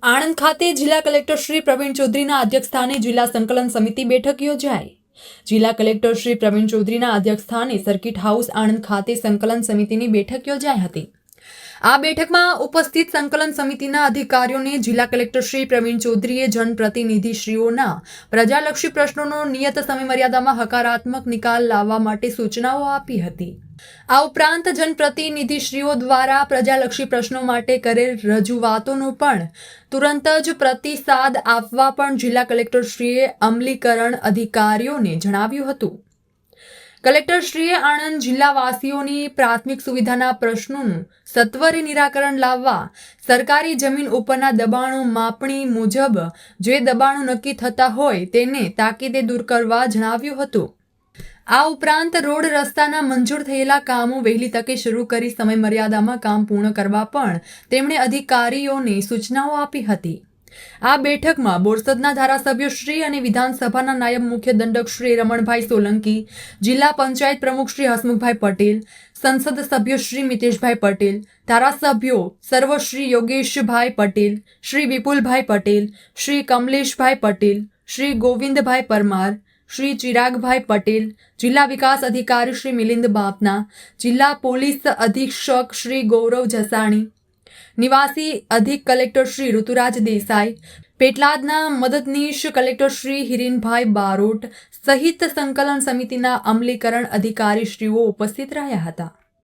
આણંદ ખાતે જિલ્લા કલેક્ટર શ્રી પ્રવીણ ચૌધરીના અધ્યક્ષસ્થાને જિલ્લા સંકલન સમિતિ બેઠક યોજાઈ। જિલ્લા કલેક્ટર શ્રી પ્રવીણ ચૌધરીના અધ્યક્ષસ્થાને સર્કિટ હાઉસ આણંદ ખાતે સંકલન સમિતિની બેઠક યોજાઈ હતી। આ બેઠકમાં ઉપસ્થિત સંકલન સમિતિના અધિકારીઓને જિલ્લા કલેક્ટર શ્રી પ્રવીણ ચૌધરીએ જનપ્રતિનિધિશ્રીઓના પ્રજાલક્ષી પ્રશ્નોનો નિયત સમયમર્યાદામાં હકારાત્મક નિકાલ લાવવા માટે સૂચનાઓ આપી હતી। આ ઉપરાંત જનપ્રતિનિધિશ્રીઓ દ્વારા પ્રજાલક્ષી પ્રશ્નો માટે કરેલ રજૂઆતોનો પણ તુરંત જ પ્રતિસાદ આપવા પણ જિલ્લા કલેક્ટરશ્રીએ અમલીકરણ અધિકારીઓને જણાવ્યું હતું। કલેક્ટરશ્રીએ આણંદ જિલ્લાવાસીઓની પ્રાથમિક સુવિધાના પ્રશ્નોનું સત્વરે નિરાકરણ લાવવા સરકારી જમીન ઉપરના દબાણો માપણી મુજબ જે દબાણો નક્કી થતા હોય તેને તાકીદે દૂર કરવા જણાવ્યું હતું। આ ઉપરાંત રોડ રસ્તાના મંજૂર થયેલા કામો વહેલી તકે શરૂ કરી સમયમર્યાદામાં કામ પૂર્ણ કરવા પણ તેમણે અધિકારીઓને સૂચનાઓ આપી હતી। આ બેઠકમાં બોરસદના ધારાસભ્ય શ્રી અને વિધાનસભાના નાયબ મુખ્ય દંડક શ્રી રમણભાઈ સોલંકી, જિલ્લા પંચાયત પ્રમુખ શ્રી હસમુખભાઈ પટેલ, સંસદ સભ્ય શ્રી મિતેશભાઈ પટેલ, ધારાસભ્યો સર્વ શ્રી યોગેશભાઈ પટેલ, શ્રી વિપુલભાઈ પટેલ, શ્રી કમલેશભાઈ પટેલ, શ્રી ગોવિંદભાઈ પરમાર, શ્રી ચિરાગભાઈ પટેલ, જિલ્લા વિકાસ અધિકારી શ્રી મિલિંદ બાપના, જિલ્લા પોલીસ અધિક્ષક શ્રી ગૌરવ જસાણી, નિવાસી અધિક કલેક્ટર શ્રી ઋતુરાજ દેસાઈ, પેટલાદના મદદનીશ કલેક્ટર શ્રી હિરેનભાઈ બારોટ સહિત સંકલન સમિતિના અમલીકરણ અધિકારીશ્રીઓ ઉપસ્થિત રહ્યા હતા।